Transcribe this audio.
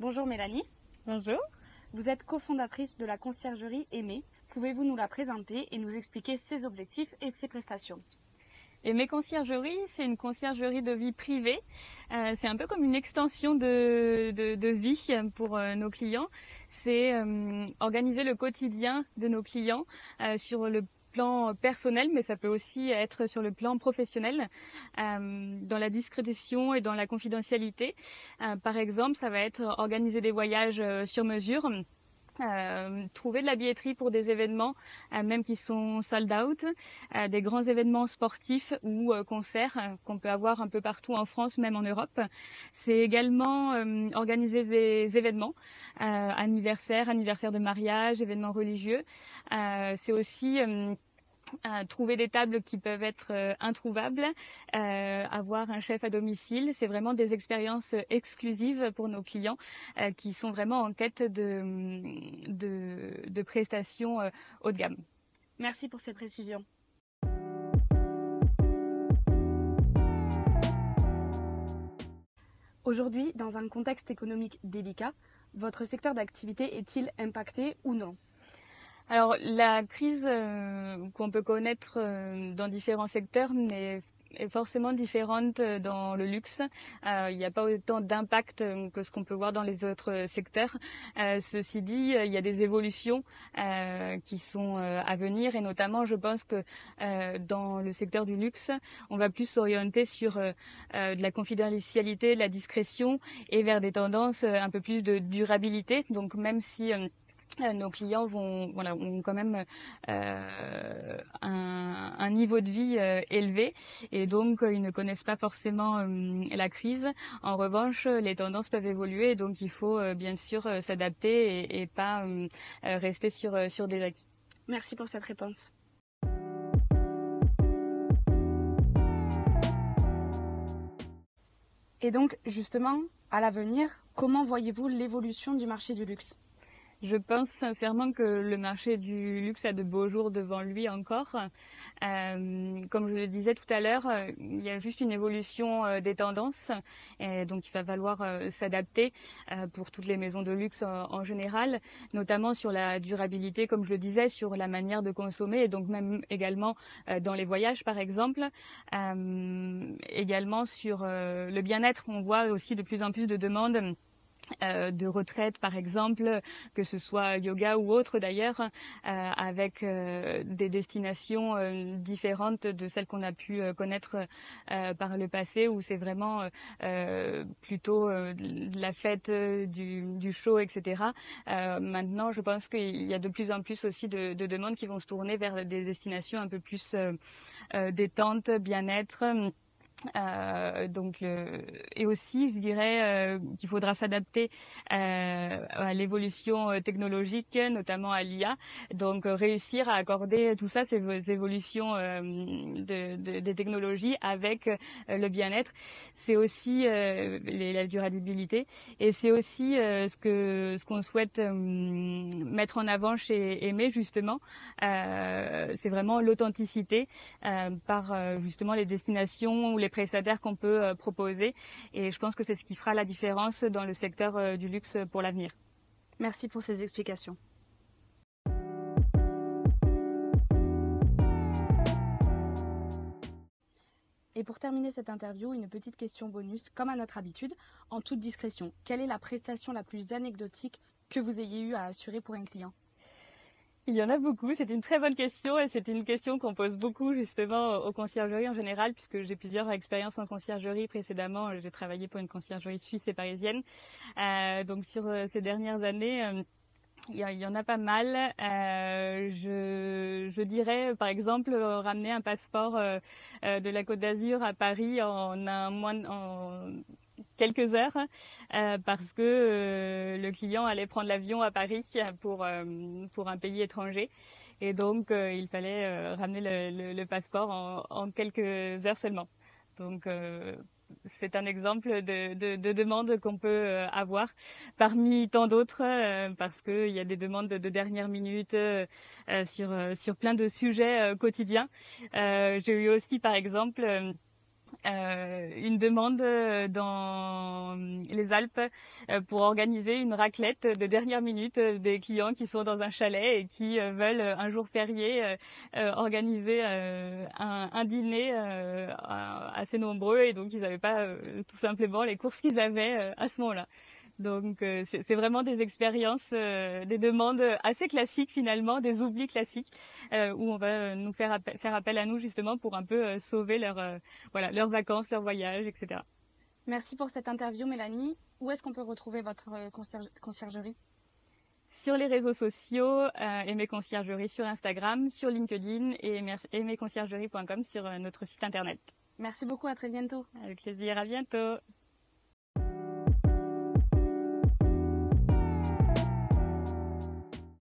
Bonjour Mélanie, Bonjour. vous êtes cofondatrice de la conciergerie Aimée. Pouvez-vous nous la présenter et nous expliquer ses objectifs et ses prestations? Aimée Conciergerie, c'est une conciergerie de vie privée. C'est un peu comme une extension de vie pour nos clients. C'est organiser le quotidien de nos clients sur le plan personnel, mais ça peut aussi être sur le plan professionnel, dans la discrétion et dans la confidentialité. Par exemple, ça va être organiser des voyages sur mesure. Trouver de la billetterie pour des événements, même qui sont sold out, des grands événements sportifs ou concerts qu'on peut avoir un peu partout en France, même en Europe. C'est également organiser des événements, anniversaires de mariage, événements religieux. C'est aussi trouver des tables qui peuvent être introuvables, avoir un chef à domicile. C'est vraiment des expériences exclusives pour nos clients qui sont vraiment en quête de prestations haut de gamme. Merci pour ces précisions. Aujourd'hui, dans un contexte économique délicat, votre secteur d'activité est-il impacté ou non? Alors la crise qu'on peut connaître dans différents secteurs est forcément différente dans le luxe. Il n'y a pas autant d'impact que ce qu'on peut voir dans les autres secteurs. Ceci dit, il y a des évolutions qui sont à venir et notamment, je pense que dans le secteur du luxe, on va plus s'orienter sur de la confidentialité, de la discrétion et vers des tendances un peu plus de durabilité. Donc même si nos clients ont quand même un niveau de vie élevé et donc ils ne connaissent pas forcément la crise. En revanche, les tendances peuvent évoluer et donc il faut bien sûr s'adapter et pas rester sur des acquis. Merci pour cette réponse. Et donc, justement, à l'avenir, comment voyez-vous l'évolution du marché du luxe? Je pense sincèrement que le marché du luxe a de beaux jours devant lui encore. Comme je le disais tout à l'heure, il y a juste une évolution des tendances, et donc il va falloir s'adapter pour toutes les maisons de luxe en général, notamment sur la durabilité, comme je le disais, sur la manière de consommer, et donc même également dans les voyages par exemple, également sur le bien-être. On voit aussi de plus en plus de demandes de retraite par exemple, que ce soit yoga ou autre d'ailleurs, avec des destinations différentes de celles qu'on a pu connaître par le passé, où c'est vraiment plutôt la fête, du show, etc. Maintenant, je pense qu'il y a de plus en plus aussi de demandes qui vont se tourner vers des destinations un peu plus détente, bien-être. Et aussi, je dirais qu'il faudra s'adapter à l'évolution technologique, notamment à l'IA. Donc, réussir à accorder tout ça, ces évolutions des technologies avec le bien-être. C'est aussi la durabilité, et c'est aussi ce qu'on souhaite mettre en avant chez Aimée, justement. C'est vraiment l'authenticité par justement les destinations ou les prestataires qu'on peut proposer, et je pense que c'est ce qui fera la différence dans le secteur du luxe pour l'avenir. Merci pour ces explications. Et pour terminer cette interview, une petite question bonus, comme à notre habitude, en toute discrétion. Quelle est la prestation la plus anecdotique que vous ayez eu à assurer pour un client? Il y en a beaucoup, c'est une très bonne question, et c'est une question qu'on pose beaucoup justement aux conciergeries en général, puisque j'ai plusieurs expériences en conciergerie précédemment. J'ai travaillé pour une conciergerie suisse et parisienne. Donc sur ces dernières années, il y en a pas mal. Je dirais, par exemple, ramener un passeport de la Côte d'Azur à Paris en quelques heures, parce que le client allait prendre l'avion à Paris pour un pays étranger, et donc il fallait ramener le passeport en quelques heures seulement. Donc c'est un exemple de demande qu'on peut avoir parmi tant d'autres, parce qu'il y a des demandes de dernière minute sur plein de sujets quotidiens. J'ai eu aussi par exemple une demande dans les Alpes pour organiser une raclette de dernière minute des clients qui sont dans un chalet et qui veulent un jour férié organiser un dîner assez nombreux, et donc ils n'avaient pas tout simplement les courses qu'ils avaient à ce moment-là. Donc c'est vraiment des expériences, des demandes assez classiques finalement, des oublis classiques, où on va nous faire appel à nous justement pour un peu sauver leurs vacances, leurs voyages, etc. Merci pour cette interview, Mélanie. Où est-ce qu'on peut retrouver votre conciergerie? Sur les réseaux sociaux, Aimer Conciergerie sur Instagram, sur LinkedIn et aimerconciergerie.com sur notre site internet. Merci beaucoup, à très bientôt. Avec plaisir, à bientôt.